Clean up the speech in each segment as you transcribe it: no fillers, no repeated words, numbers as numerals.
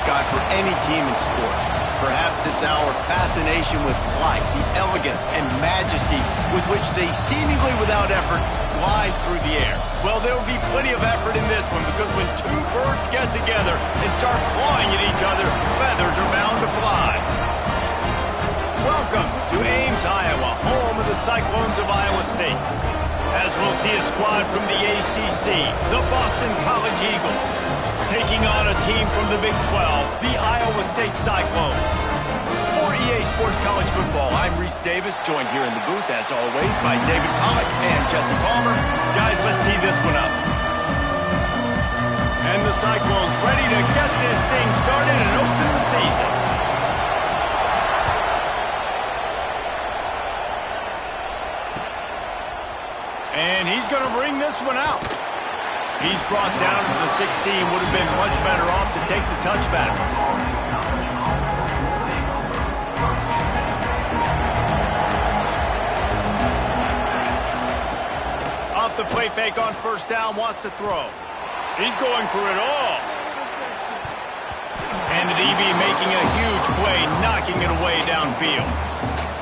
mascot for any team in sports. Perhaps it's our fascination with flight, the elegance and majesty with which they seemingly without effort fly through the air. Well, there will be plenty of effort in this one because when two birds get together and start clawing at each other, feathers are bound to fly. Welcome to Ames, Iowa, home of the Cyclones of Iowa State. As we'll see a squad from the ACC, the Boston College Eagles, taking on a team from the Big 12, the Iowa State Cyclones. For EA Sports College Football, I'm Reese Davis, joined here in the booth, as always, by David Pollack and Jesse Palmer. Guys, let's tee this one up. And the Cyclones ready to get this thing started and open the season. And he's going to bring this one out. He's brought down to the 16. Would have been much better off to take the touchback. Off the play fake on first down, wants to throw. He's going for it all. And the DB making a huge play, knocking it away downfield.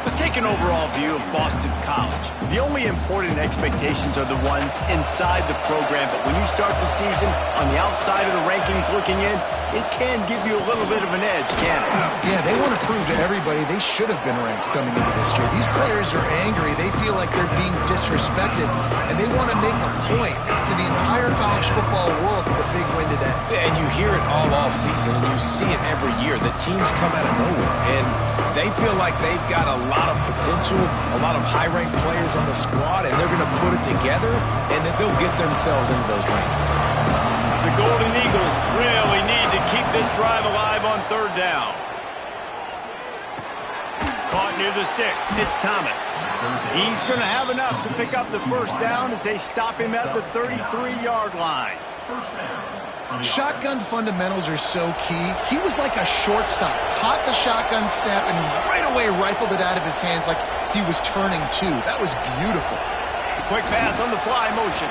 Let's take an overall view of Boston College. The only important expectations are the ones inside the program, but when you start the season on the outside of the rankings looking in, it can give you a little bit of an edge, can't it? Yeah, they want to prove to everybody they should have been ranked coming into this year. These players are angry. They feel like they're being disrespected, and they want to make a point to the entire college football world with a big win today. Yeah, and you hear it all off season, and you see it every year. The teams come out of nowhere, and they feel like they've got a lot of potential, a lot of high-ranked players on the squad, and they're going to put it together, and then they'll get themselves into those rankings. The Golden Eagles really need to keep this drive alive on third down. Caught near the sticks. It's Thomas. He's going to have enough to pick up the first down as they stop him at the 33-yard line. Shotgun fundamentals are so key. He was like a shortstop. Caught the shotgun snap and right away rifled it out of his hands like he was turning two. That was beautiful. Quick pass on the fly motion.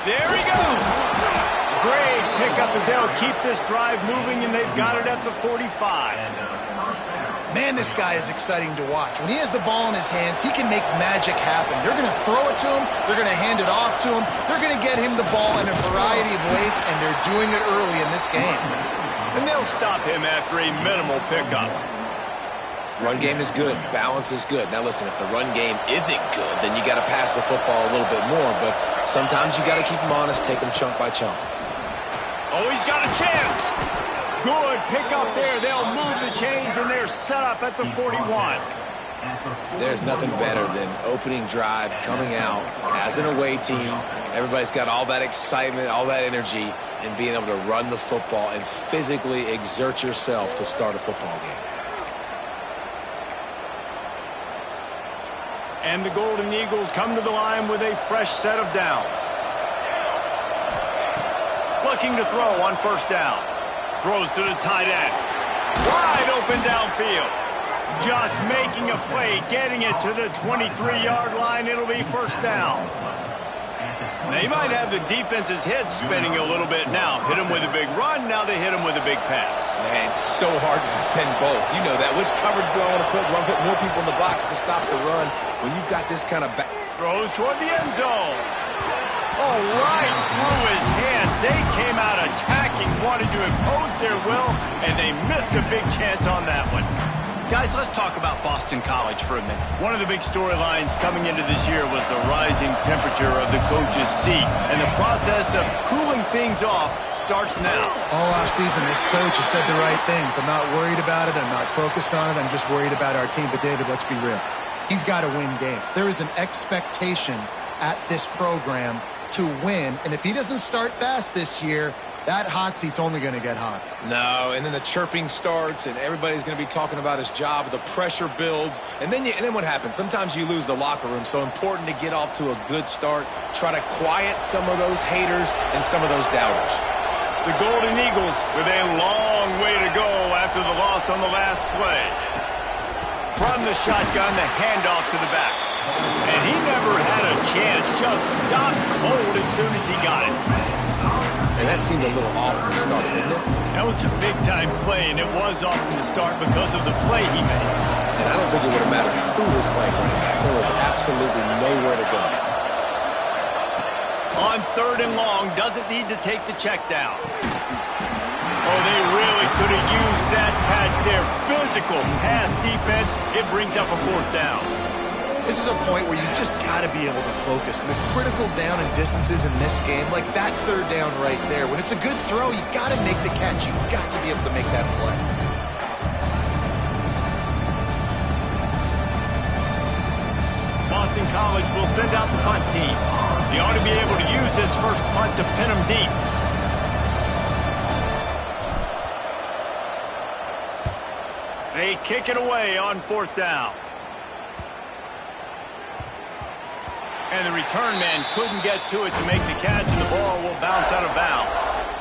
There he goes. Great pickup as they'll keep this drive moving, and they've got it at the 45. Man, this guy is exciting to watch. When he has the ball in his hands, he can make magic happen. They're going to throw it to him. They're going to hand it off to him. They're going to get him the ball in a variety of ways, and they're doing it early in this game. And they'll stop him after a minimal pickup. Run game is good. Balance is good. Now, listen, if the run game isn't good, then you got to pass the football a little bit more. But sometimes you got to keep them honest, take them chunk by chunk. Oh, he's got a chance. Good pick up there. They'll move the chains, and they're set up at the 41. There's nothing better than opening drive, coming out as an away team. Everybody's got all that excitement, all that energy, and being able to run the football and physically exert yourself to start a football game. And the Golden Eagles come to the line with a fresh set of downs. Looking to throw on first down. Throws to the tight end. Wide open downfield. Just making a play, getting it to the 23-yard line. It'll be first down. They might have the defense's head spinning a little bit now. Hit him with a big run, now they hit him with a big pass. Man, it's so hard to defend both. You know that. Which coverage do I want to put? Do I want to put more people in the box to stop the run? When you've got this kind of back... Throws toward the end zone. Oh, right through his hands. They came out attacking, wanted to impose their will, and they missed a big chance on that one. Guys, let's talk about Boston College for a minute. One of the big storylines coming into this year was the rising temperature of the coach's seat, and the process of cooling things off starts now. All offseason, this coach has said the right things. I'm not worried about it. I'm not focused on it. I'm just worried about our team. But, David, let's be real. He's got to win games. There is an expectation at this program to win, and if he doesn't start fast this year, that hot seat's only going to get hot. No, and then the chirping starts, and everybody's going to be talking about his job. The pressure builds, and then what happens? Sometimes you lose the locker room, so important to get off to a good start. Try to quiet some of those haters and some of those doubters. The Golden Eagles with a long way to go after the loss on the last play. From the shotgun, the handoff to the back. And he never had a chance, just stopped cold as soon as he got it. And that seemed a little off from the start, didn't it? That was a big-time play, and it was off from the start because of the play he made. And I don't think it would have mattered who was playing running back. There was absolutely nowhere to go. On 3rd and long, doesn't need to take the check down. Oh, they really could have used that catch there. Physical pass defense. It brings up a 4th down. This is a point where you've just got to be able to focus. And the critical down and distances in this game, like that 3rd down right there, when it's a good throw, you got to make the catch. You've got to be able to make that play. Boston College will send out the punt team. They ought to be able to use this first punt to pin them deep. They kick it away on 4th down. And the return man couldn't get to it to make the catch, and the ball will bounce out of bounds.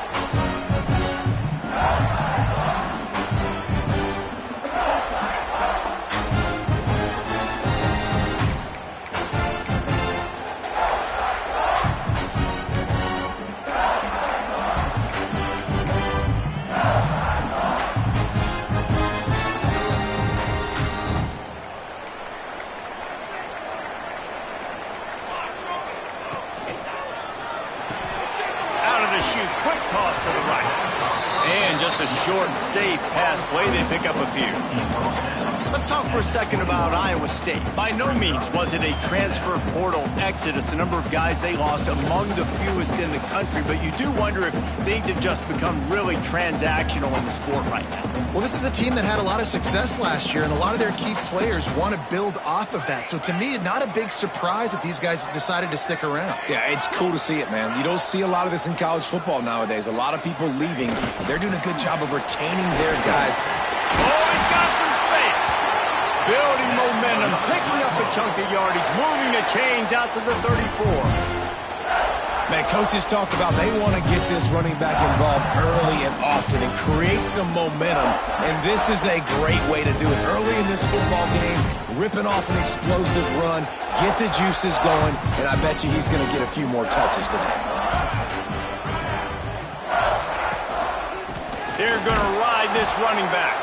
Quick toss to the right. And just a short, safe pass play. They pick up a few. Let's talk for a second about Iowa State. By no means was it a transfer portal exodus. The number of guys they lost among the fewest in the country. But you do wonder if things have just become really transactional in the sport right now. Well, this is a team that had a lot of success last year, and a lot of their key players want to build off of that. So to me, not a big surprise that these guys decided to stick around. Yeah, it's cool to see it, man. You don't see a lot of this in college football nowadays. A lot of people leaving. They're doing a good job of retaining their guys. Oh, he's got some space. Building momentum, picking up a chunk of yardage, moving the chains out to the 34. Man, coaches talked about they want to get this running back involved early and often and create some momentum, and this is a great way to do it. Early in this football game, ripping off an explosive run, get the juices going, and I bet you he's going to get a few more touches today. They're going to ride this running back.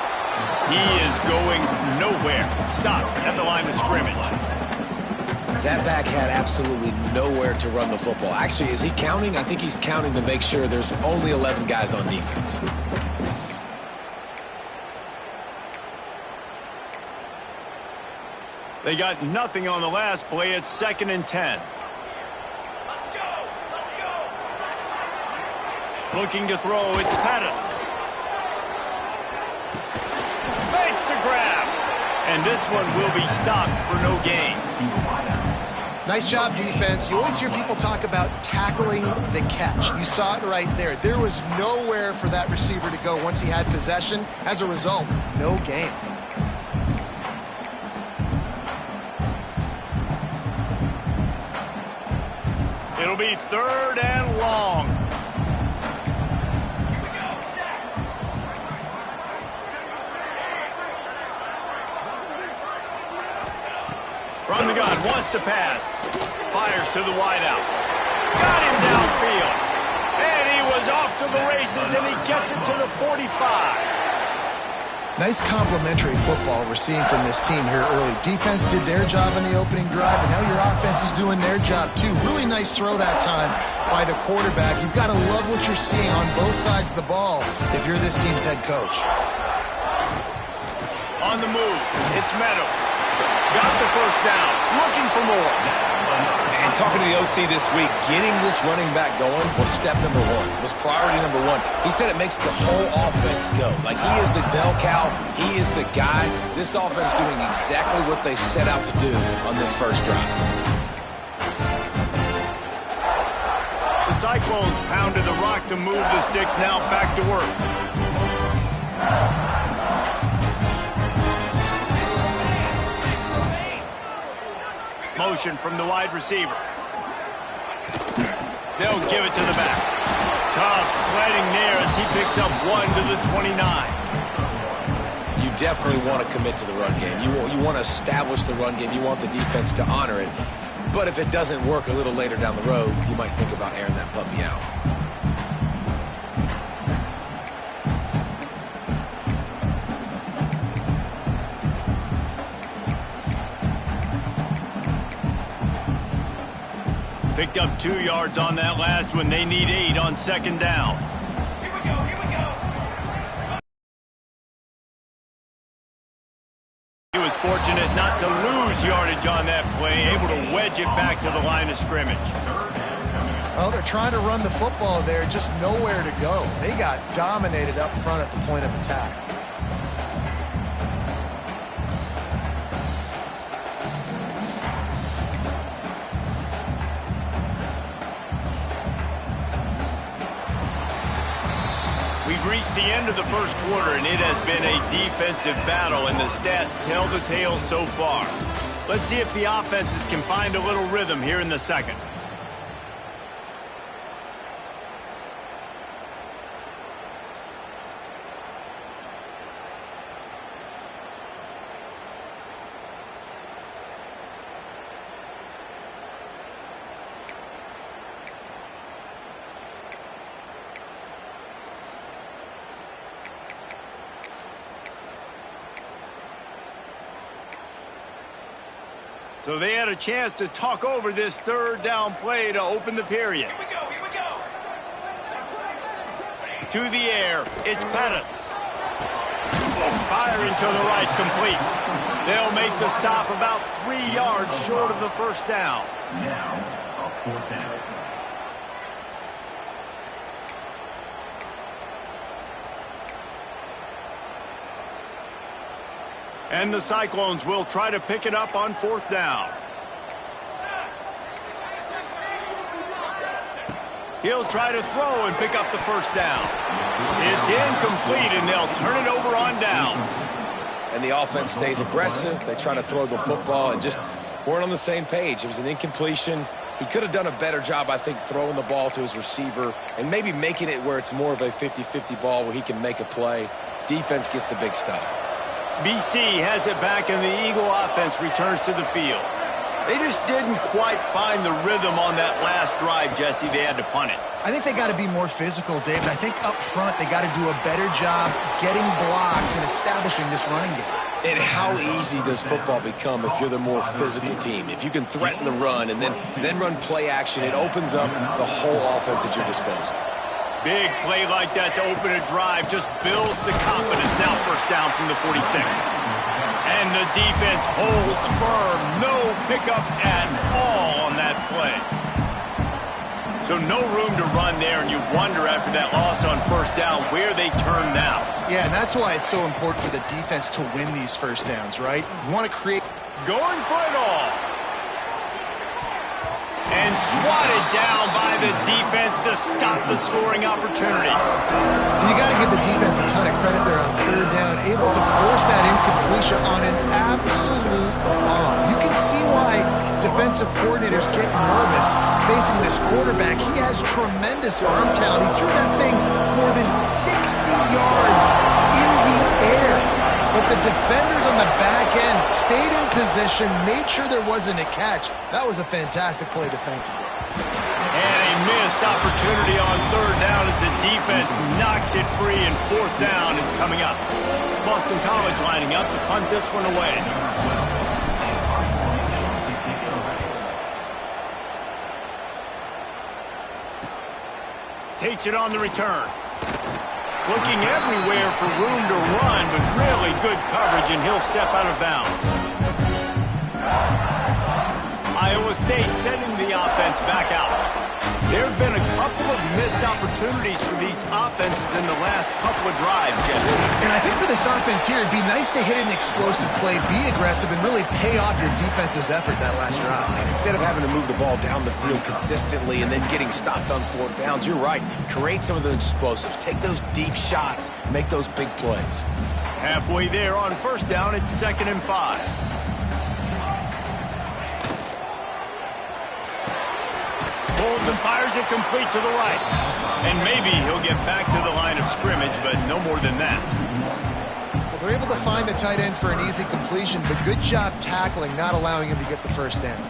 He is going nowhere. Stop at the line of scrimmage. That back had absolutely nowhere to run the football. Actually, is he counting? I think he's counting to make sure there's only 11 guys on defense. They got nothing on the last play. It's 2nd and 10. Looking to throw, it's Pettis. Makes the grab. And this one will be stopped for no gain. Nice job, defense. You always hear people talk about tackling the catch. You saw it right there. There was nowhere for that receiver to go once he had possession. As a result, no gain. It'll be 3rd and long. From the gun, wants to pass. Fires to the wideout. Got him downfield. And he was off to the races, and he gets it to the 45. Nice complementary football we're seeing from this team here early. Defense did their job in the opening drive, and now your offense is doing their job too. Really nice throw that time by the quarterback. You've got to love what you're seeing on both sides of the ball if you're this team's head coach. On the move, it's Meadows. Got the first down, looking for more. And talking to the OC this week, getting this running back going was step number one, was priority number one. He said it makes the whole offense go. Like, he is the bell cow, he is the guy. This offense doing exactly what they set out to do on this first drive. The Cyclones pounded the rock to move the sticks, now back to work. Motion from the wide receiver. They'll give it to the back. Tough sledding there as he picks up 1 to the 29. You definitely want to commit to the run game. You want to establish the run game. You want the defense to honor it. But if it doesn't work a little later down the road, you might think about airing that puppy out. Picked up 2 yards on that last one. They need 8 on second down. Here we go. He was fortunate not to lose yardage on that play, able to wedge it back to the line of scrimmage. Well, they're trying to run the football there, just nowhere to go. They got dominated up front at the point of attack. We've reached the end of the first quarter, and it has been a defensive battle, and the stats tell the tale so far. Let's see if the offenses can find a little rhythm here in the second. So they had a chance to talk over this third down play to open the period. Here we go. To the air, it's Pettis. Firing to the right, complete. They'll make the stop about 3 yards short of the first down. Now, a 4th down. And the Cyclones will try to pick it up on 4th down. He'll try to throw and pick up the first down. It's incomplete, and they'll turn it over on downs. And the offense stays aggressive. They try to throw the football and just weren't on the same page. It was an incompletion. He could have done a better job, I think, throwing the ball to his receiver and maybe making it where it's more of a 50-50 ball where he can make a play. Defense gets the big stop. BC has it back, and the Eagle offense returns to the field. They just didn't quite find the rhythm on that last drive, Jesse. They had to punt it. I think they got to be more physical, David. I think up front they got to do a better job getting blocks and establishing this running game. And how easy does football become if you're the more physical team? If you can threaten the run and then run play action, it opens up the whole offense at your disposal. Big play like that to open a drive just builds the confidence. Now first down from the 46. And the defense holds firm. No pickup at all on that play. So no room to run there, and you wonder after that loss on first down where they turn now. Yeah, and that's why it's so important for the defense to win these first downs, right? You want to create... Going for it all. And swatted down by the defense to stop the scoring opportunity. You got to give the defense a ton of credit there on third down, able to force that incompletion on an absolute bomb. You can see why defensive coordinators get nervous facing this quarterback. He has tremendous arm talent. He threw that thing more than 60 yards in the air. But the defenders on the back end stayed in position, made sure there wasn't a catch. That was a fantastic play defensively. And a missed opportunity on third down as the defense knocks it free, and fourth down is coming up. Boston College lining up to punt this one away. Takes it on the return. Looking everywhere for room to run, but really good coverage, and he'll step out of bounds. Iowa State sending the offense back out. There have been a couple of missed opportunities for these offenses in the last couple of drives, Jesse. And I think for this offense here, it'd be nice to hit an explosive play, be aggressive, and really pay off your defense's effort that last drive. And instead of having to move the ball down the field consistently and then getting stopped on fourth downs, you're right. Create some of the explosives. Take those deep shots. Make those big plays. Halfway there on first down, it's 2nd and 5. Pulls and fires it complete to the right. And maybe he'll get back to the line of scrimmage, but no more than that. Well, they're able to find the tight end for an easy completion, but good job tackling, not allowing him to get the first down.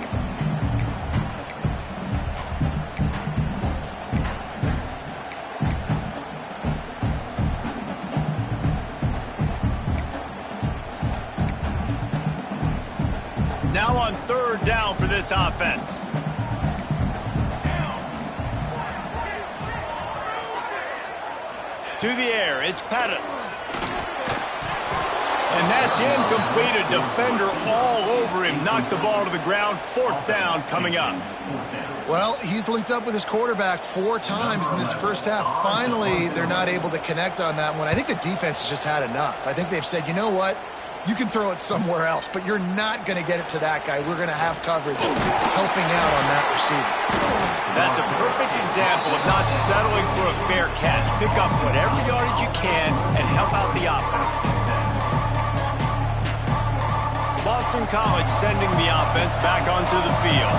Now on third down for this offense. To the air, it's Pettis. And that's incomplete. A defender all over him. Knocked the ball to the ground. 4th down coming up. Well, he's linked up with his quarterback 4 times in this first half. Finally, they're not able to connect on that one. I think the defense has just had enough. I think they've said, you know what? You can throw it somewhere else, but you're not going to get it to that guy. We're going to have coverage helping out on that receiver. That's a perfect example of not settling for a fair catch. Pick up whatever yardage you can and help out the offense. Boston College sending the offense back onto the field.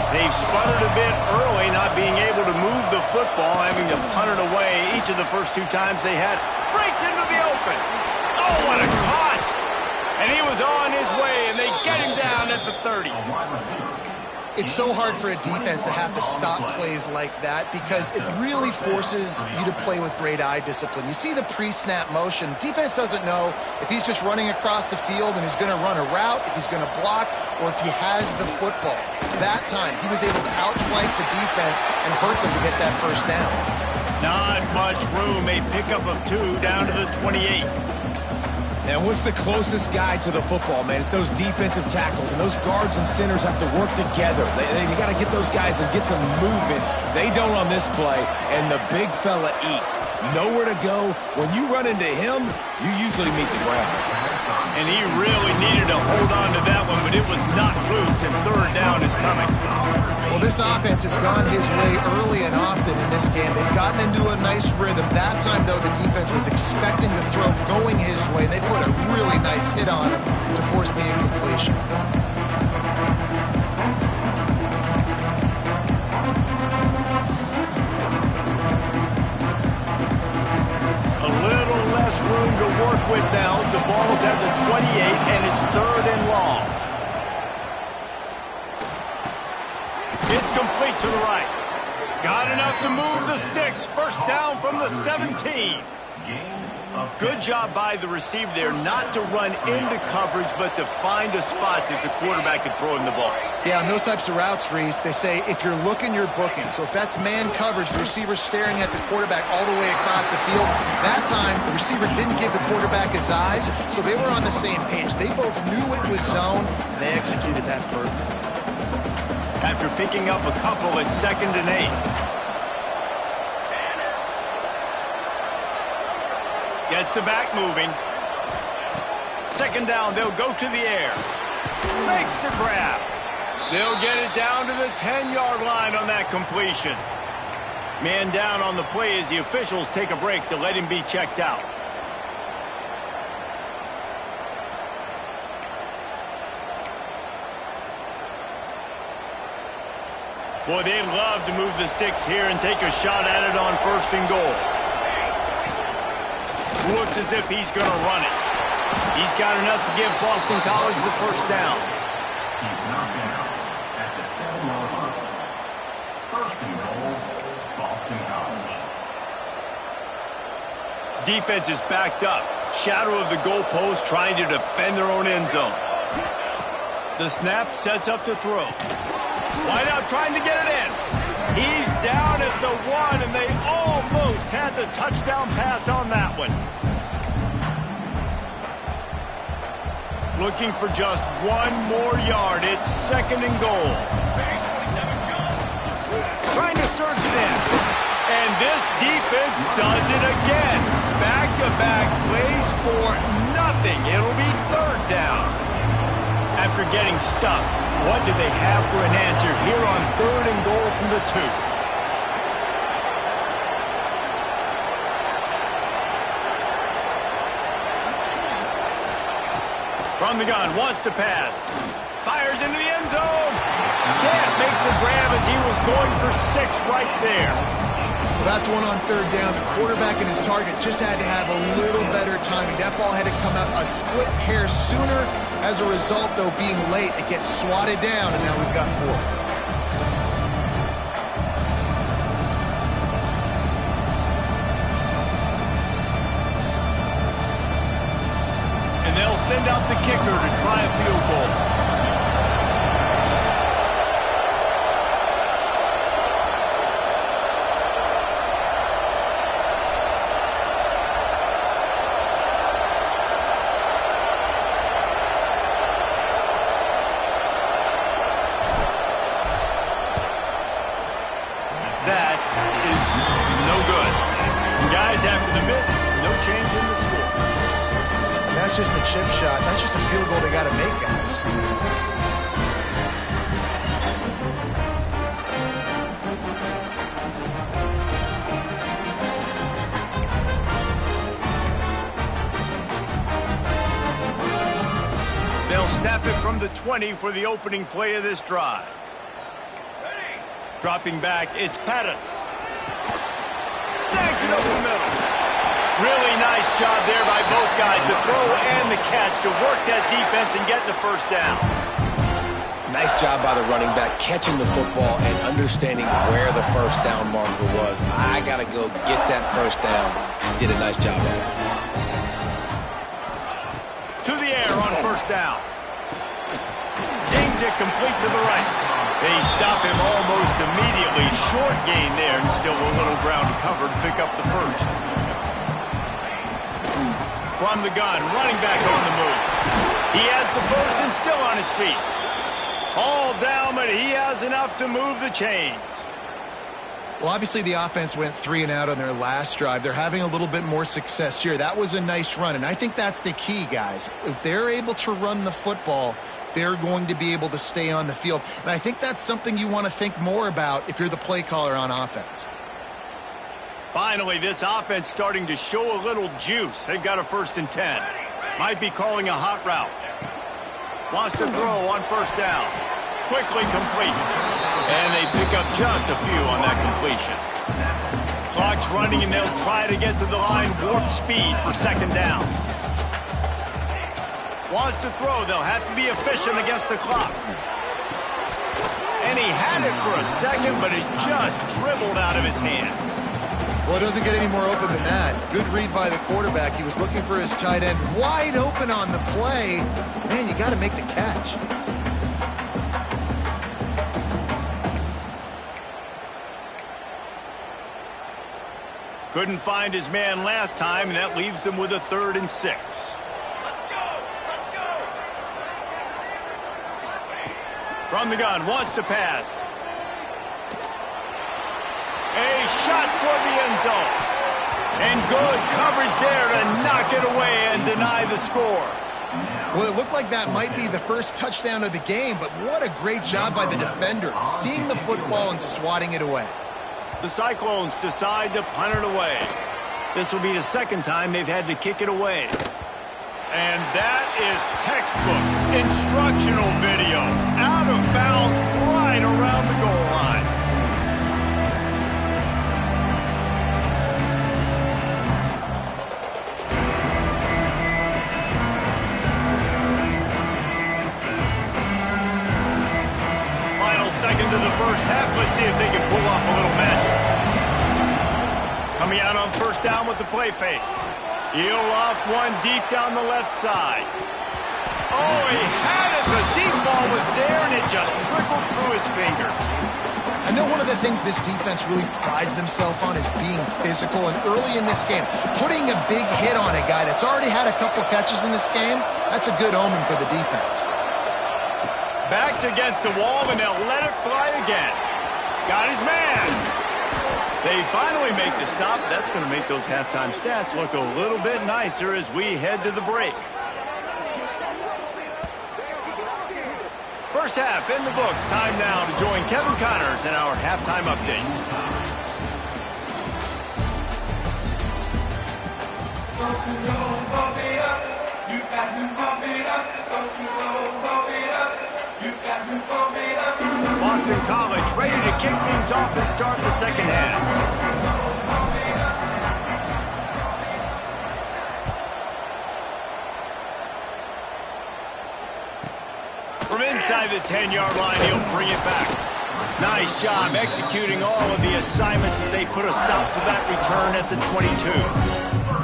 They've sputtered a bit early, not being able to move the football, having to punt it away each of the first 2 times they had. Breaks into the open. Oh, what a caught! And he was on his way, and they get him down at the 30. It's so hard for a defense to have to stop plays like that because it really forces you to play with great eye discipline. You see the pre-snap motion. Defense doesn't know if he's just running across the field and he's going to run a route, if he's going to block, or if he has the football. That time, he was able to outflank the defense and hurt them to get that first down. Not much room. A pickup of 2 down to the 28. And what's the closest guy to the football, man? It's those defensive tackles, and those guards and centers have to work together. They got to get those guys and get some movement. They don't on this play, and the big fella eats. Nowhere to go. When you run into him, you usually meet the ground. And he really needed to hold on to that one, but it was not loose, and 3rd down is coming. Well, this offense has gone his way early and often in this game. They've gotten into a nice rhythm. That time, though, the defense was expecting the throw going his way. They put a really nice hit on him to force the incompletion. A little less room to work with now. The ball's at the 28, and it's 3rd and long. It's complete to the right. Got enough to move the sticks. 1st down from the 17. Good job by the receiver there not to run into coverage, but to find a spot that the quarterback could throw him the ball. Yeah, on those types of routes, Reese, they say if you're looking, you're booking. So if that's man coverage, the receiver's staring at the quarterback all the way across the field. That time, the receiver didn't give the quarterback his eyes, so they were on the same page. They both knew it was zone, and they executed that perfectly. After picking up a couple at 2nd and 8. Gets the back moving. 2nd down, they'll go to the air. Makes the grab. They'll get it down to the 10-yard line on that completion. Man down on the play as the officials take a break to let him be checked out. Boy, they'd love to move the sticks here and take a shot at it on 1st and goal. Looks as if he's going to run it. He's got enough to give Boston College the 1st down. He's knocked out at the 7-yard line. 1st and goal, Boston College. Defense is backed up. Shadow of the goalpost trying to defend their own end zone. The snap sets up to throw. Wide out trying to get it in. He's down at the 1, and they almost had the touchdown pass on that one. Looking for just 1 more yard. It's 2nd and goal. Trying to surge it in. And this defense does it again. Back-to-back plays for nothing. It'll be 3rd down. After getting stuffed, what do they have for an answer here on 3rd and goal from the 2? From the gun, wants to pass. Fires into the end zone. Can't make the grab as he was going for 6 right there. Well, that's one on 3rd down. The quarterback and his target just had to have a little better timing. That ball had to come out a split hair sooner. As a result, though, being late, it gets swatted down, and now we've got 4th. And they'll send out the kicker to try a field goal. And guys, after the miss, no change in the score. And that's just a chip shot. That's just a field goal they got to make, guys. They'll snap it from the 20 for the opening play of this drive. Dropping back, it's Pettis. Snags it over the middle. Really nice job there by both guys to throw and the catch to work that defense and get the first down. Nice job by the running back catching the football and understanding where the first down marker was. I got to go get that first down. Did a nice job of it. To the air on first down. Zings it complete to the right. They stop him almost immediately. Short gain there and still a little ground to cover to pick up the first. From the gun, running back on the move. He has the first and still on his feet. All down, but he has enough to move the chains. Well, obviously the offense went 3 and out on their last drive. They're having a little bit more success here. That was a nice run, and I think that's the key, guys. If they're able to run the football, they're going to be able to stay on the field. And I think that's something you want to think more about if you're the play caller on offense. Finally, this offense starting to show a little juice. They've got a 1st and 10. Might be calling a hot route. Wants to throw on first down. Quickly complete. And they pick up just a few on that completion. Clock's running and they'll try to get to the line. Warp speed for 2nd down. Wants to throw. They'll have to be efficient against the clock. And he had it for a second, but it just dribbled out of his hands. Well, it doesn't get any more open than that. Good read by the quarterback. He was looking for his tight end. Wide open on the play. Man, you got to make the catch. Couldn't find his man last time, and that leaves him with a 3rd and 6. From the gun, wants to pass. A shot toward the end zone. And good coverage there to knock it away and deny the score. Well, it looked like that might be the first touchdown of the game, but what a great job by the defender, seeing the football and swatting it away. The Cyclones decide to punt it away. This will be the 2nd time they've had to kick it away. And that is textbook instructional video. Out of bounds right around the goal line. Final seconds of the first half. Let's see if they can pull off a little magic. Coming out on first down with the play fake. He'll loft one deep down the left side. Oh, he had it. The deep ball was there, and it just trickled through his fingers. I know one of the things this defense really prides themselves on is being physical, and early in this game, putting a big hit on a guy that's already had a couple catches in this game, that's a good omen for the defense. Backs against the wall, and they'll let it fly again. Got his man. They finally make the stop. That's going to make those halftime stats look a little bit nicer as we head to the break. First half in the books. Time now to join Kevin Connors in our halftime update. Don't you know, bump it up. You got to bump it up. Don't you know, bump it up. You got to bump it up. Boston College ready to kick things off and start the 2nd half. From inside the 10-yard line, he'll bring it back. Nice job executing all of the assignments as they put a stop to that return at the 22.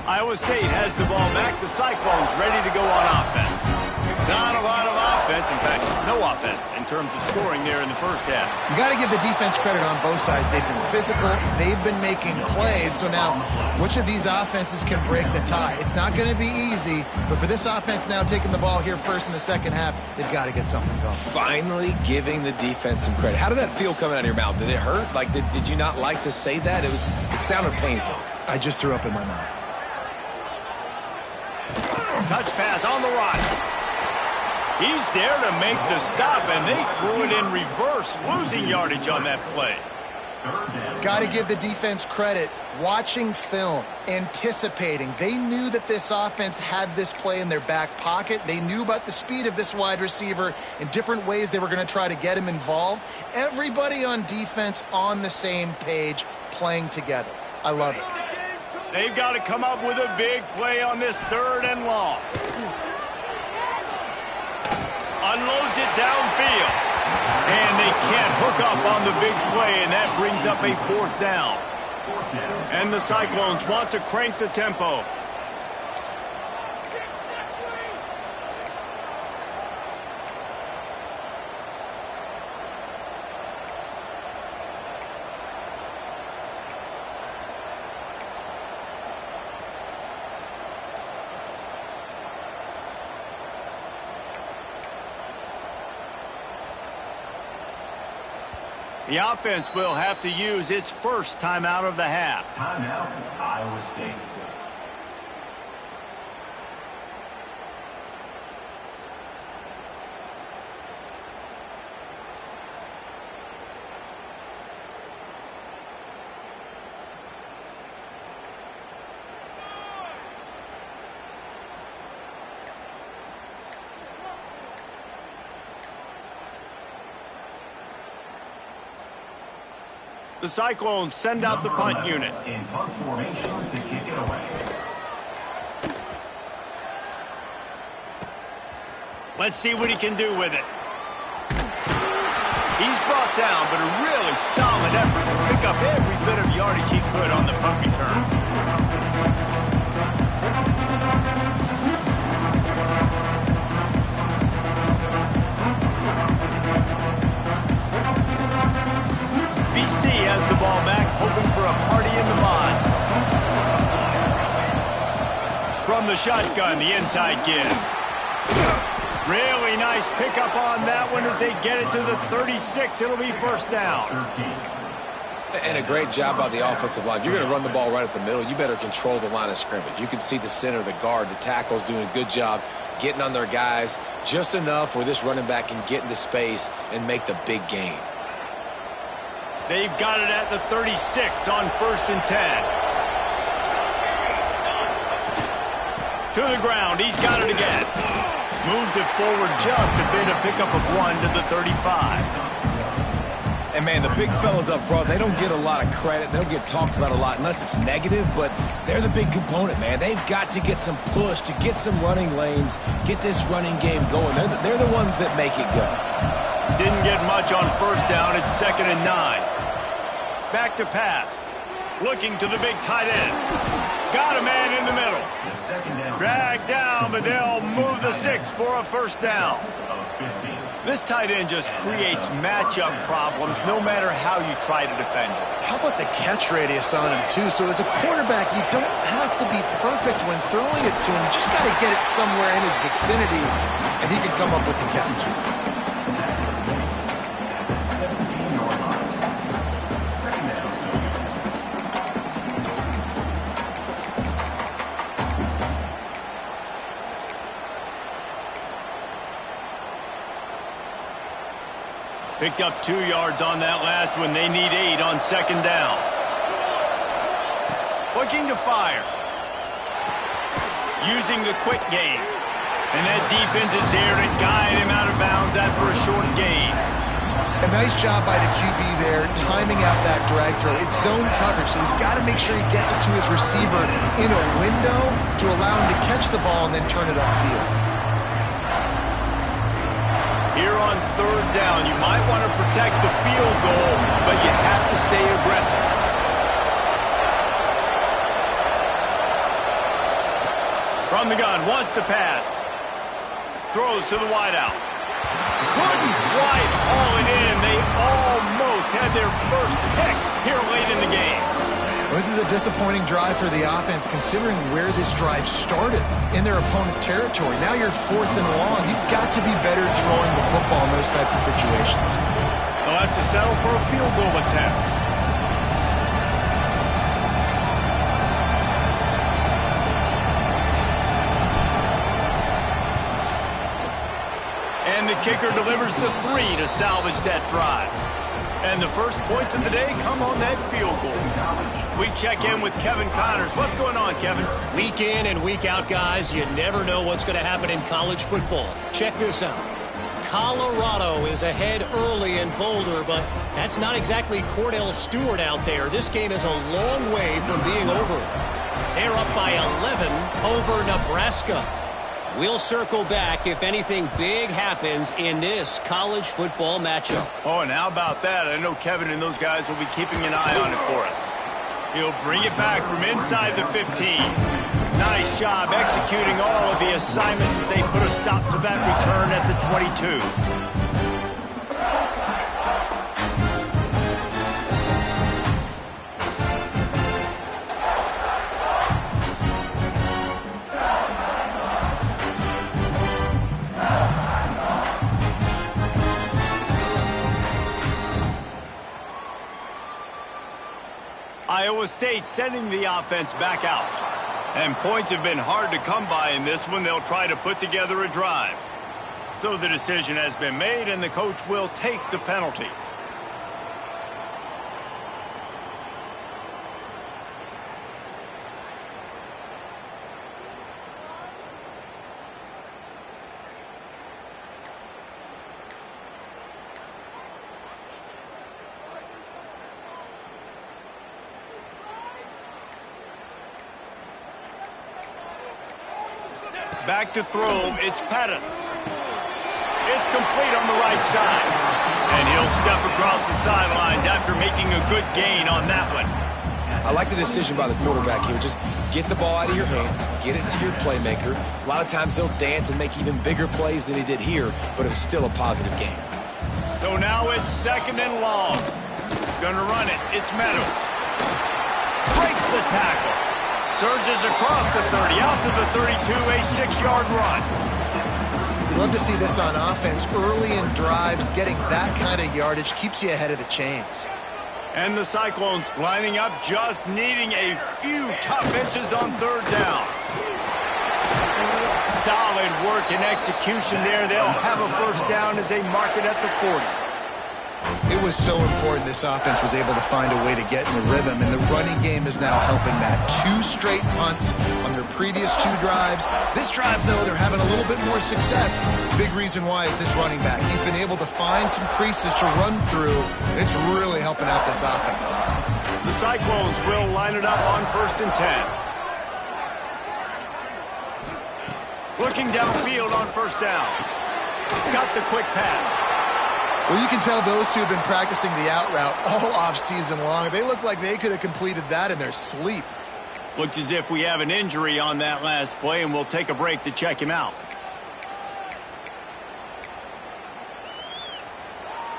Iowa State has the ball back. The Cyclones ready to go on offense. Not a lot of offense. In fact, no offense in terms of scoring there in the first half. You got to give the defense credit on both sides. They've been physical. They've been making plays. So now, which of these offenses can break the tie? It's not going to be easy, but for this offense now taking the ball here first in the second half, they've got to get something going. Finally giving the defense some credit. How did that feel coming out of your mouth? Did it hurt? Like, did you not like to say that? It sounded painful. I just threw up in my mouth. Touch pass on the run. He's there to make the stop, and they threw it in reverse, losing yardage on that play. Got to give the defense credit. Watching film, anticipating. They knew that this offense had this play in their back pocket. They knew about the speed of this wide receiver in different ways they were going to try to get him involved. Everybody on defense on the same page, playing together. I love it. They've got to come up with a big play on this 3rd and long. Unloads it downfield. And they can't hook up on the big play, and that brings up a 4th down. And the Cyclones want to crank the tempo. The offense will have to use its first timeout of the half. Timeout, Iowa State. The Cyclones send out the punt unit. In punt formation to kick it away. Let's see what he can do with it. He's brought down, but a really solid effort to pick up every bit of yardage he could on the punt return. BC has the ball back, hoping for a party in the mods. From the shotgun, the inside give. Really nice pickup on that one as they get it to the 36. It'll be 1st down. And a great job by the offensive line. If you're going to run the ball right at the middle, you better control the line of scrimmage. You can see the center, the guard, the tackles doing a good job getting on their guys just enough where this running back can get into space and make the big game. They've got it at the 36 on 1st and 10. To the ground. He's got it again. Moves it forward just a bit, a pickup of 1 to the 35. And, man, the big fellas up front, they don't get a lot of credit. They don't get talked about a lot unless it's negative, but they're the big component, man. They've got to get some push, to get some running lanes, get this running game going. They're the ones that make it go. Didn't get much on 1st down. It's 2nd and 9. Back to pass. Looking to the big tight end. Got a man in the middle. Dragged down, but they'll move the sticks for a 1st down. This tight end just creates matchup problems no matter how you try to defend it. How about the catch radius on him, too? So as a quarterback, you don't have to be perfect when throwing it to him. You just got to get it somewhere in his vicinity, and he can come up with the catch. Picked up 2 yards on that last one. They need 8 on 2nd down. Looking to fire. Using the quick game. And that defense is there to guide him out of bounds after a short gain. A nice job by the QB there, timing out that drag throw. It's zone coverage, so he's got to make sure he gets it to his receiver in a window to allow him to catch the ball and then turn it upfield. Here on 3rd down, you might want to protect the field goal, but you have to stay aggressive. From the gun, wants to pass. throws to the wideout. Couldn't quite haul it in. They almost had their first pick here late in the game. Well, this is a disappointing drive for the offense, considering where this drive started in their opponent territory. Now you're 4th and long. You've got to be better throwing the football in those types of situations. They'll have to settle for a field goal attempt. And the kicker delivers the 3 to salvage that drive. And the first points of the day come on that field goal. We check in with Kevin Connors. What's going on, Kevin? Week in and week out, guys, you never know what's going to happen in college football. Check this out. Colorado is ahead early in Boulder, but that's not exactly Cordell Stewart out there. This game is a long way from being over. They're up by 11 over Nebraska. We'll circle back if anything big happens in this college football matchup. Oh, and how about that? I know Kevin and those guys will be keeping an eye on it for us. He'll bring it back from inside the 15. Nice job executing all of the assignments as they put a stop to that return at the 22. Iowa State sending the offense back out. And points have been hard to come by in this one. They'll try to put together a drive. So the decision has been made, and the coach will take the penalty. Back to throw, it's Pettis. It's complete on the right side. And he'll step across the sidelines after making a good gain on that one. I like the decision by the quarterback here. Just get the ball out of your hands, get it to your playmaker. A lot of times he'll dance and make even bigger plays than he did here, but it was still a positive game. So now it's 2nd and long. Gonna run it, it's Meadows. Breaks the tackle. Surges across the 30, out to the 32, a 6-yard run. You love to see this on offense. Early in drives, getting that kind of yardage keeps you ahead of the chains. And the Cyclones lining up, just needing a few tough inches on 3rd down. Solid work and execution there. They'll have a first down as they mark it at the 40. It was so important this offense was able to find a way to get in the rhythm, and the running game is now helping that. 2 straight punts on their previous 2 drives. This drive, though, they're having a little bit more success. Big reason why is this running back. He's been able to find some creases to run through, and it's really helping out this offense. The Cyclones will line it up on 1st and 10. Looking downfield on 1st down. Got the quick pass. Well, you can tell those two have been practicing the out route all off season long. They look like they could have completed that in their sleep. Looks as if we have an injury on that last play, and we'll take a break to check him out.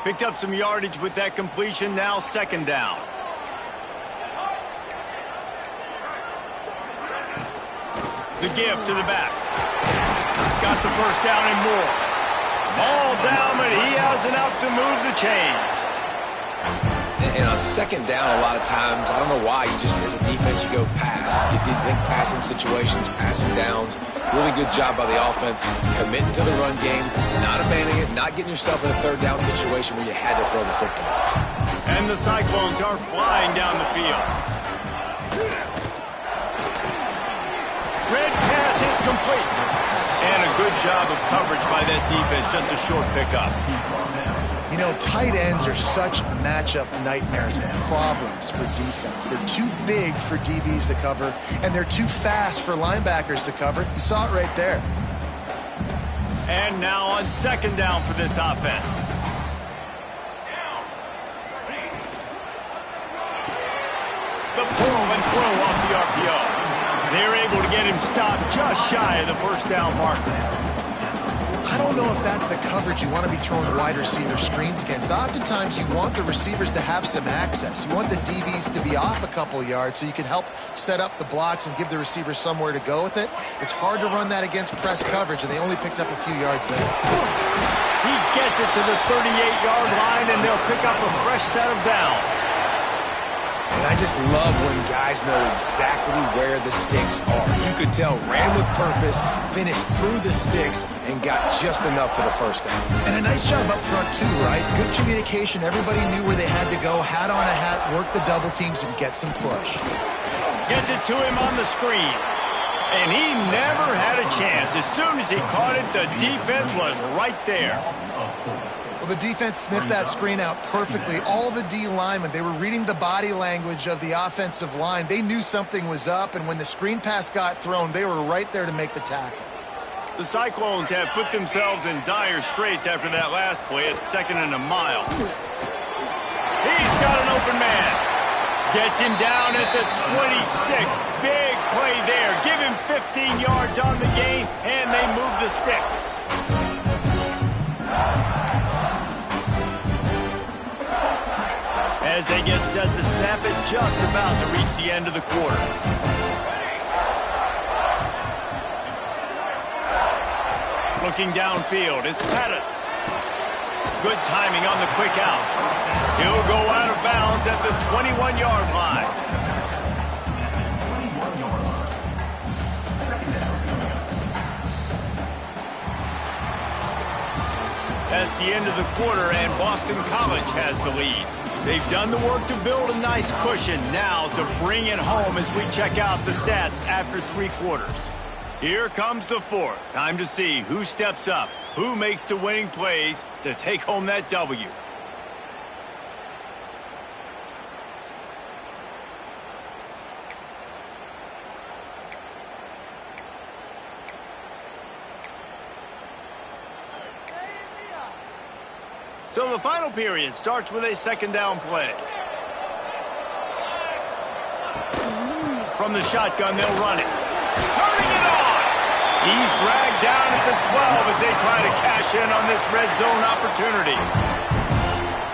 Picked up some yardage with that completion, now 2nd down. The give to the back. Got the first down and more. All down, but he has enough to move the chains. And on 2nd down, a lot of times, I don't know why, you just, as a defense, you go pass. You think passing situations, passing downs. Really good job by the offense, committing to the run game, not abandoning it, not getting yourself in a 3rd down situation where you had to throw the football. And the Cyclones are flying down the field. Red pass is complete. And a good job of coverage by that defense, just a short pickup. You know, tight ends are such matchup nightmares and problems for defense. They're too big for DBs to cover, and they're too fast for linebackers to cover. You saw it right there. And now on 2nd down for this offense. The pull and throw off the RPO. They're able to get him stopped just shy of the 1st down marker. I don't know if that's the coverage you want to be throwing wide receiver screens against. Oftentimes, you want the receivers to have some access. You want the DBs to be off a couple yards so you can help set up the blocks and give the receivers somewhere to go with it. It's hard to run that against press coverage, and they only picked up a few yards there. He gets it to the 38-yard line, and they'll pick up a fresh set of downs. And I just love when guys know exactly where the sticks are. You could tell ran with purpose, finished through the sticks, and got just enough for the first down. And a nice job up front, too, right? Good communication. Everybody knew where they had to go, hat on a hat, work the double teams, and get some push. Gets it to him on the screen. And he never had a chance. As soon as he caught it, the defense was right there. Well, the defense sniffed that screen out perfectly. All the D linemen, they were reading the body language of the offensive line. They knew something was up, and when the screen pass got thrown, they were right there to make the tackle. The Cyclones have put themselves in dire straits after that last play at 2nd and a mile. He's got an open man. Gets him down at the 26. Big play there. Give him 15 yards on the gain, and they move the sticks. As they get set to snap it, just about to reach the end of the quarter. Looking downfield, it's Pettis. Good timing on the quick out. He'll go out of bounds at the 21-yard line. That's the end of the quarter, and Boston College has the lead. They've done the work to build a nice cushion. Now to bring it home as we check out the stats after 3 quarters. Here comes the fourth. Time to see who steps up, who makes the winning plays to take home that W. So the final period starts with a 2nd down play. From the shotgun, they'll run it. Turning it on! He's dragged down at the 12 as they try to cash in on this red zone opportunity.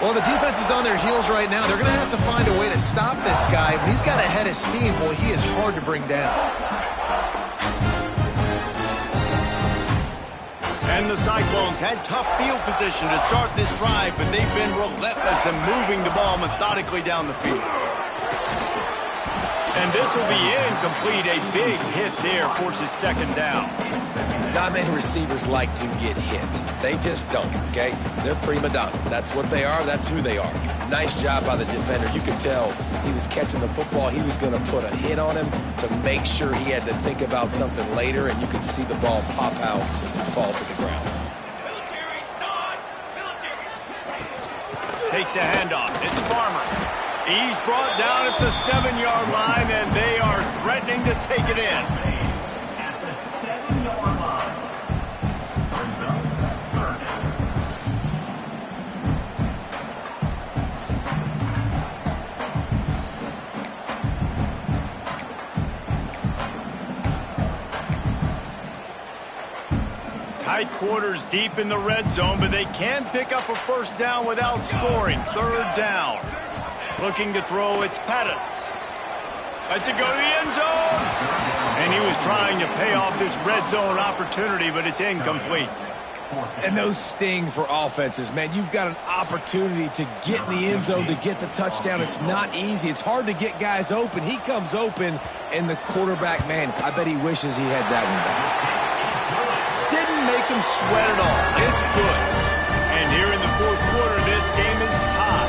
Well, the defense is on their heels right now. They're going to have to find a way to stop this guy. When he's got a head of steam, well, he is hard to bring down. And the Cyclones had tough field position to start this drive, but they've been relentless in moving the ball methodically down the field. And this will be incomplete. A big hit there forces 2nd down. Not many receivers like to get hit. They just don't, okay? They're prima donnas. That's what they are. That's who they are. Nice job by the defender. You could tell he was catching the football. He was going to put a hit on him to make sure he had to think about something later, and you could see the ball pop out and fall to the ground. Takes a handoff. It's Farmer. He's brought down at the 7-yard line, and they are threatening to take it in. At the 7-yard line. Brings up 3rd down. Tight quarters deep in the red zone, but they can pick up a 1st down without scoring. 3rd down. Looking to throw, it's Pettis. Lets it go to the end zone. And he was trying to pay off this red zone opportunity, but it's incomplete. And those sting for offenses, man. You've got an opportunity to get in the end zone, to get the touchdown. It's not easy. It's hard to get guys open. He comes open, and the quarterback, man, I bet he wishes he had that one back. Didn't make him sweat at all. It's good. And here in the 4th quarter, this game is tied.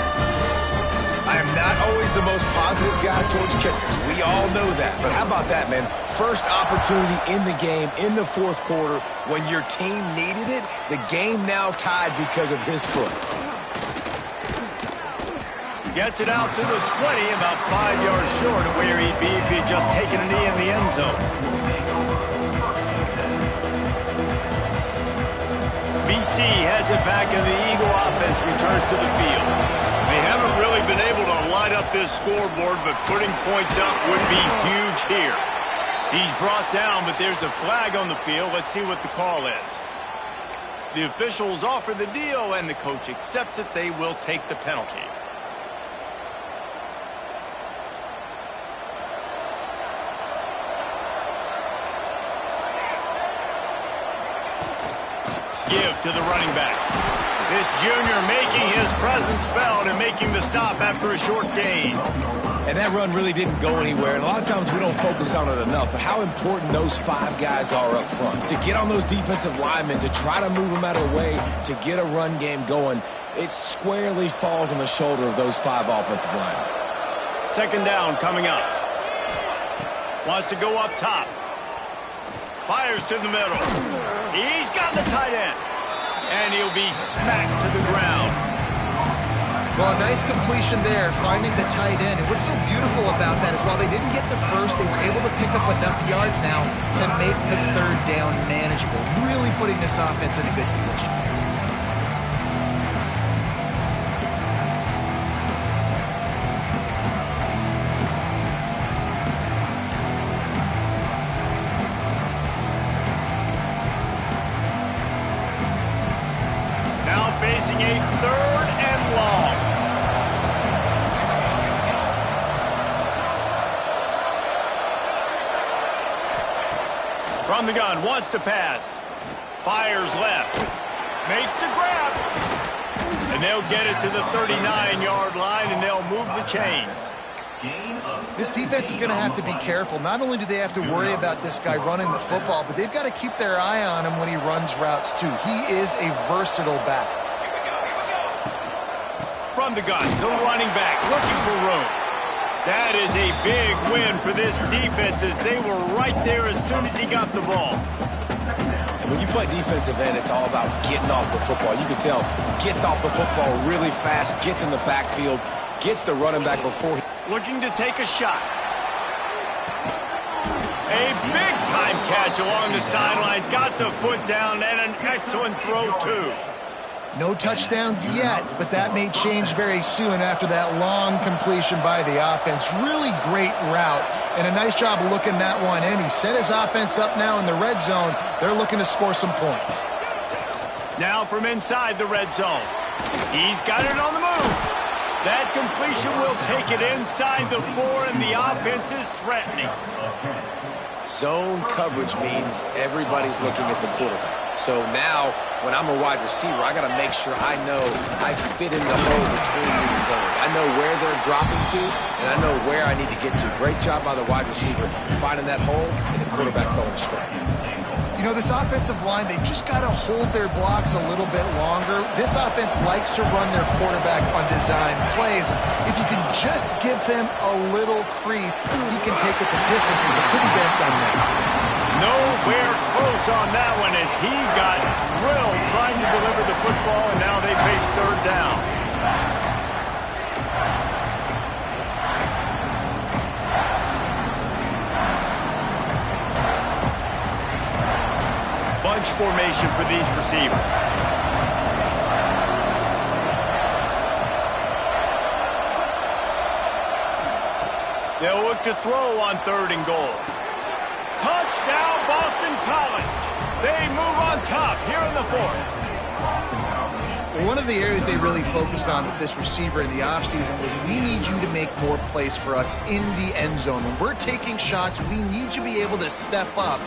I am not always the most positive guy towards kickers. We all know that. But how about that, man? First opportunity in the game, in the 4th quarter, when your team needed it, the game now tied because of his foot. Gets it out to the 20, about 5 yards short of where he'd be if he had just taken a knee in the end zone. BC has it back, and the Eagle offense returns to the field. They haven't really been able to light up this scoreboard, but putting points up would be huge here. He's brought down, but there's a flag on the field. Let's see what the call is. The officials offer the deal, and the coach accepts it. They will take the penalty. Give to the running back. This junior making his presence felt and making the stop after a short gain. And that run really didn't go anywhere. And a lot of times we don't focus on it enough, but how important those 5 guys are up front. To get on those defensive linemen, to try to move them out of the way, to get a run game going, it squarely falls on the shoulder of those 5 offensive linemen. Second down coming up. Wants to go up top. Fires to the middle. He's got the tight end. And he'll be smacked to the ground. Well, nice completion there, finding the tight end. And what's so beautiful about that is while they didn't get the first, they were able to pick up enough yards now to make the third down manageable. Really putting this offense in a good position. Now facing a third and long. From the gun, wants to pass. Fires left. Makes the grab. And they'll get it to the 39-yard line, and they'll move the chains. This defense is going to have to be careful. Not only do they have to worry about this guy running the football, but they've got to keep their eye on him when he runs routes, too. He is a versatile back. From the gun, the running back looking for room. That is a big win for this defense as they were right there as soon as he got the ball. And when you play defensive end, it's all about getting off the football. You can tell, gets off the football really fast, gets in the backfield, gets the running back before he... Looking to take a shot. A big-time catch along the sidelines. Got the foot down and an excellent throw, too. No touchdowns yet, but that may change very soon after that long completion by the offense. Really great route, and a nice job of looking that one in. He set his offense up now in the red zone. They're looking to score some points. Now from inside the red zone. He's got it on the move. That completion will take it inside the 4, and the offense is threatening. Zone coverage means everybody's looking at the quarterback. So now, when I'm a wide receiver, I got to make sure I know I fit in the hole between these zones. I know where they're dropping to, and I know where I need to get to. Great job by the wide receiver finding that hole and the quarterback going straight. You know, this offensive line, they just got to hold their blocks a little bit longer. This offense likes to run their quarterback on design plays. If you can just give him a little crease, he can take it the distance, but they couldn't get it done there. Nowhere close on that one as he got drilled trying to deliver the football, and now they face third down. Bunch formation for these receivers. They'll look to throw on third and goal. Touchdown, Boston College. They move on top here in the 4th. One of the areas they really focused on with this receiver in the offseason was we need you to make more plays for us in the end zone. When we're taking shots, we need you to be able to step up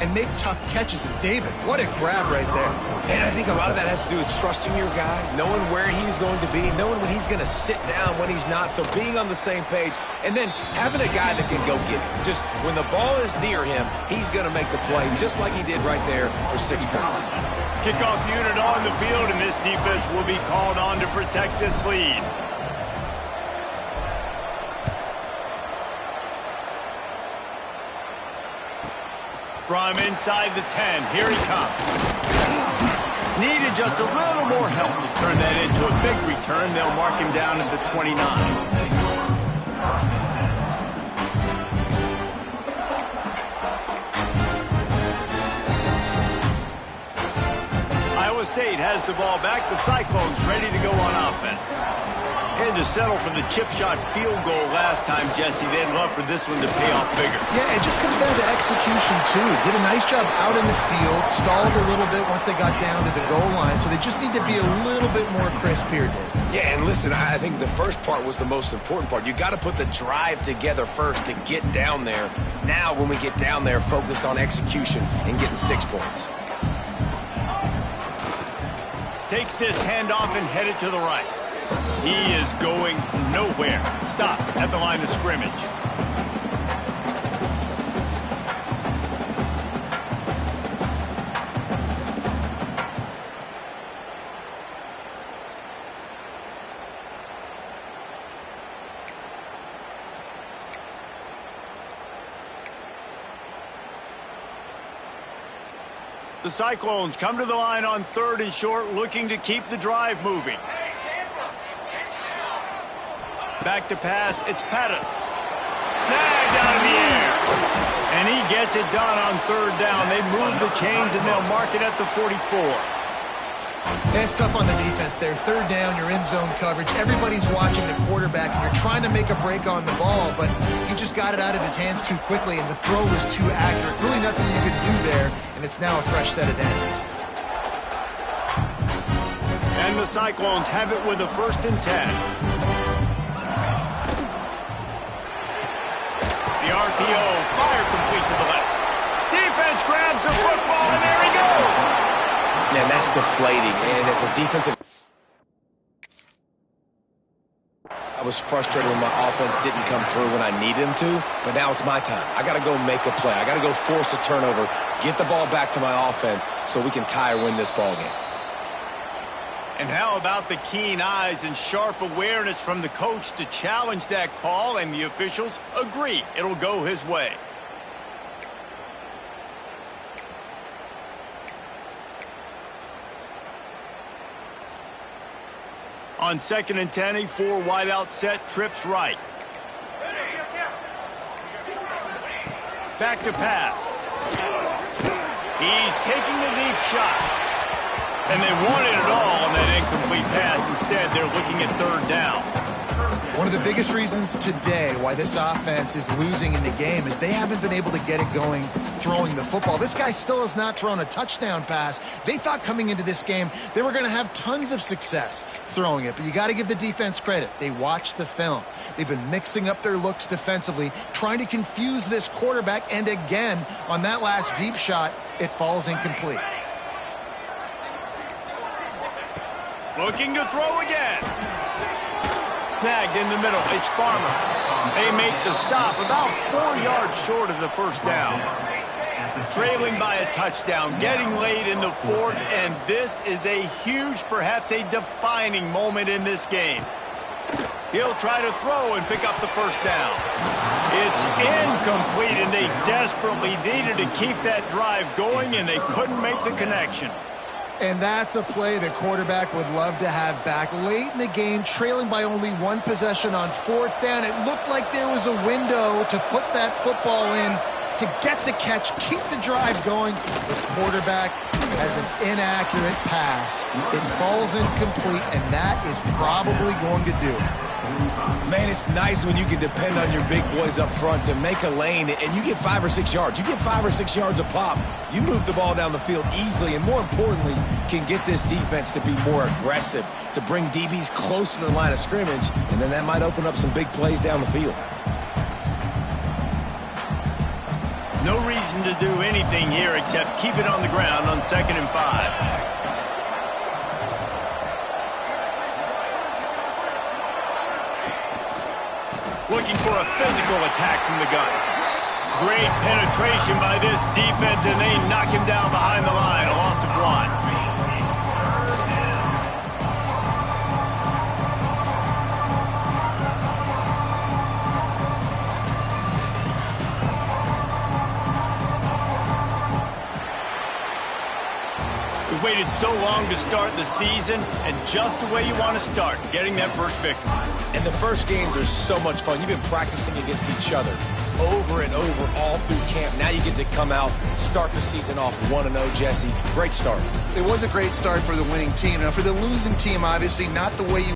and make tough catches. And David, what a grab right there. And I think a lot of that has to do with trusting your guy, knowing where he's going to be, knowing when he's going to sit down, when he's not. So being on the same page, and then having a guy that can go get it. Just when the ball is near him, he's going to make the play, just like he did right there for 6 points. Kickoff unit on the field, and this defense will be called on to protect this lead. From inside the 10, here he comes. Needed just a little more help to turn that into a big return. They'll mark him down at the 29. Iowa State has the ball back. The Cyclones ready to go on offense. had to settle for the chip shot field goal last time, Jesse. They'd love for this one to pay off bigger. Yeah, it just comes down to execution, too. Did a nice job out in the field, stalled a little bit once they got down to the goal line, so they just need to be a little bit more crisp here, Dave. Yeah, and listen, I think the first part was the most important part. You got to put the drive together first to get down there. Now, when we get down there, focus on execution and getting 6 points. Takes this handoff and headed to the right. He is going nowhere. Stop at the line of scrimmage. The Cyclones come to the line on 3rd and short, looking to keep the drive moving. Back to pass, it's Pettis. Snagged out of the air. And he gets it done on 3rd down. They move the chains and they'll mark it at the 44. It's tough on the defense there. 3rd down, you're in zone coverage. Everybody's watching the quarterback, and you're trying to make a break on the ball, but he just got it out of his hands too quickly, and the throw was too accurate. Really nothing you could do there, and it's now a fresh set of downs. And the Cyclones have it with a 1st and 10. The RPO, fire complete to the left. Defense grabs the football, and there he goes. Man, that's deflating. And as a defensive, I was frustrated when my offense didn't come through when I needed him to, but now it's my time. I got to go make a play. I got to go force a turnover, get the ball back to my offense so we can tie or win this ball game. And how about the keen eyes and sharp awareness from the coach to challenge that call, and the officials agree it'll go his way. On 2nd and 10, a 4 wide out set, trips right. Back to pass. He's taking the deep shot. And they wanted it all on that incomplete pass. Instead, they're looking at 3rd down. One of the biggest reasons today why this offense is losing in the game is they haven't been able to get it going throwing the football. This guy still has not thrown a touchdown pass. They thought coming into this game they were going to have tons of success throwing it, but you got to give the defense credit. They watched the film. They've been mixing up their looks defensively, trying to confuse this quarterback, and again, on that last deep shot, it falls incomplete. Looking to throw again. Snagged in the middle. It's Farmer. They make the stop about 4 yards short of the 1st down. Trailing by a touchdown, getting late in the 4th, and this is a huge, perhaps a defining moment in this game. He'll try to throw and pick up the 1st down. It's incomplete, and they desperately needed to keep that drive going, and they couldn't make the connection. And that's a play the quarterback would love to have back. Late in the game, trailing by only 1 possession on 4th down, it looked like there was a window to put that football in, to get the catch, keep the drive going. The quarterback has an inaccurate pass. It falls incomplete, and that is probably going to do it. Man, it's nice when you can depend on your big boys up front to make a lane, and you get 5 or 6 yards. You get 5 or 6 yards a pop. You move the ball down the field easily, and more importantly, can get this defense to be more aggressive, to bring DBs close to the line of scrimmage, and then that might open up some big plays down the field. No reason to do anything here except keep it on the ground on 2nd and 5. Looking for a physical attack from the gun. Great penetration by this defense, and they knock him down behind the line. A loss of 1. We waited so long to start the season, and just the way you want to start, getting that first victory. And the first games are so much fun. You've been practicing against each other over and over all through camp. Now you get to come out, start the season off 1-0, Jesse. Great start. It was a great start for the winning team. Now, for the losing team, obviously not the way you